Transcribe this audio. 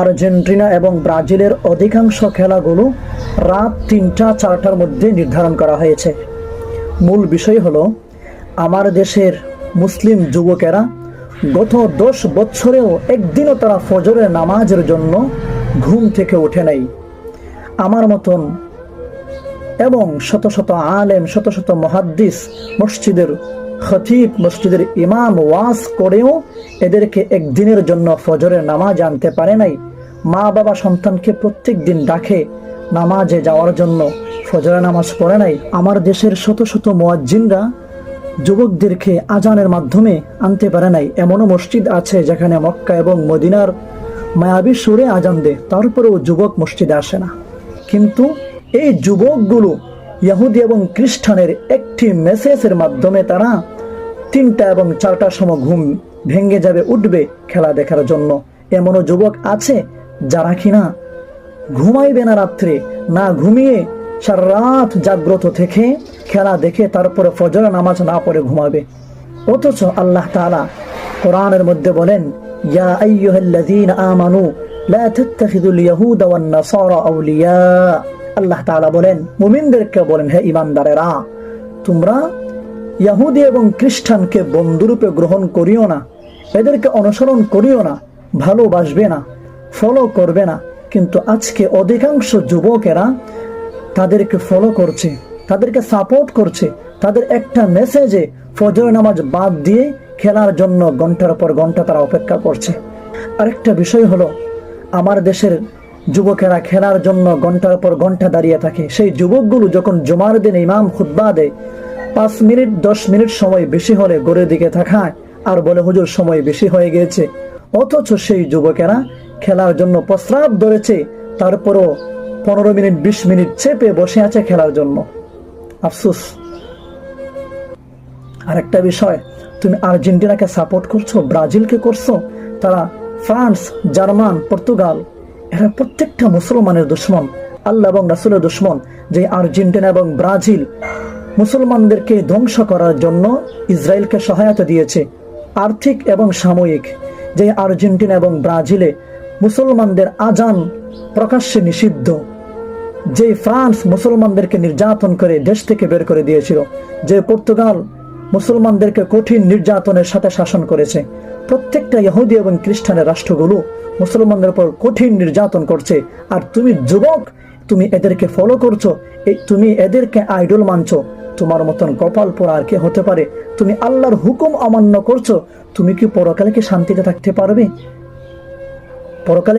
Argentina এবং ব্রাজিলের অধিকাংশ খেলাগুলো রাত ৩টা-৪টার মধ্যে নির্ধারণ করা হয়েছে। মূল বিষয় হলো, আমার দেশের মুসলিম যুবকেরা গত 10 বছরেও একদিনও তারা ফজরের নামাজের জন্য ঘুম থেকে ওঠে নাই। আমার মতন এবং শত শত আলেম, শত শত মুহাদ্দিস, মসজিদের খতিব, মসজিদের ইমাম ওয়াজ করেও এদেরকে একদিনের জন্য ফজরের নামাজ আনতে পারে নাই। মা বাবা সন্তানকে প্রত্যেক দিন ডাকে নামাজে যাওয়ার জন্য, ফজরের নামাজ পড়ে নাই। আমার দেশের শত শত মুয়াজ্জিনরা যুবকদেরকে আজানের মাধ্যমে আনতে পারে নাই। এমনও মসজিদ আছে যেখানে মক্কা এবং মদিনার মায়াবী সুরে আজান দেয়, তারপরেও যুবক মসজিদে আসে না। কিন্তু এই যুবকগুলো ইহুদি এবং খ্রিস্টানের একটি মেসেজের মাধ্যমে তারা 3টা এবং 4টার সময় ঘুম ভেঙে যাবে, উঠবে খেলা দেখার জন্য। এমনও যুবক আছে যারা কিনা ঘুমাইবে না, রাত্রে না ঘুমিয়ে সারা রাত জাগ্রত থেকে খেলা দেখে তারপরে ফজরের নামাজ না পড়ে ঘুমাবে। অথচ আল্লাহ তাআলা কোরআনের মধ্যে বলেন, ইয়া আইয়ুহাল্লাযীনা আমানু লা তাত্তাখিযুল ইয়াহুদা ওয়ান নাসারা আউলিয়া। আল্লাহ তাআলা বলেন, মুমিনদেরকে বলেন, হে ঈমানদারেরা, তোমরা ইহুদি এবং খ্রিস্টানকে বন্ধুরূপে গ্রহণ করিও না, এদেরকে অনুসরণ করিও না, ভালোবাসবে না, ফলো করবে না। কিন্তু আজকে অধিকাংশ যুবকেরা তাদেরকে ফলো করছে, তাদেরকে সাপোর্ট করছে, তাদের একটা মেসেজে ফজরের নামাজ বাদ দিয়ে খেলার জন্য ঘন্টার পর ঘন্টা তারা অপেক্ষা করছে। আরেকটা বিষয় হলো, আমার দেশের যুবকেরা খেলার জন্য ঘন্টার পর ঘন্টা দাঁড়িয়ে থাকে। সেই যুবকগুলো যখন জুমার দিন ইমাম খুতবা দেয়, 5 মিনিট 10 মিনিট সময় বেশি হলে ঘরের দিকে তাকায় আর বলে, হুজুর সময় বেশি হয়ে গিয়েছে। অথচ সেই যুবকেরা খেলার জন্য প্রস্রাব ধরেছে, তারপরও 15 মিনিট 20 মিনিট চেপে বসে আছে খেলার জন্য। আফসোস। আরেকটা বিষয়, তুমি আর্জেন্টিনাকে সাপোর্ট করছো, ব্রাজিলকে করছো, তারা ফ্রান্স, জার্মান, পর্তুগাল, এরা প্রত্যেকটা মুসলমানের দুশ্মন, আল্লাহ এবং রাসূলের দুশ্মন। যে আর্জেন্টিনা এবং ব্রাজিল মুসলমানদেরকে ধ্বংস করার জন্য ইসরায়েলকে সহায়তা দিয়েছে, আর্থিক এবং সাময়িক। যে আর্জেন্টিনা এবং ব্রাজিলে মুসলমানদের আজান প্রকাশ্যে নিষিদ্ধ, যে ফ্রান্স মুসলমানদেরকে নির্যাতন করে দেশ থেকে বের করে দিয়েছিল, যে পর্তুগাল মুসলমানদেরকে কঠিন নির্যাতনের সাথে শাসন করেছে, প্রত্যেকটা ইহুদি এবং খ্রিস্টানের রাষ্ট্রগুলো মুসলমানদের উপর কঠিন নির্যাতন করছে। আর তুমি যুবক, তুমি এদেরকে ফলো করছো, তুমি এদেরকে আইডল মানছো। তোমার মতন কপাল পোড়া আর কে হতে পারে? তুমি আল্লাহর হুকুম অমান্য করছো, তুমি কি পরকালে কি শান্তিতে থাকতে পারবে? পরকালে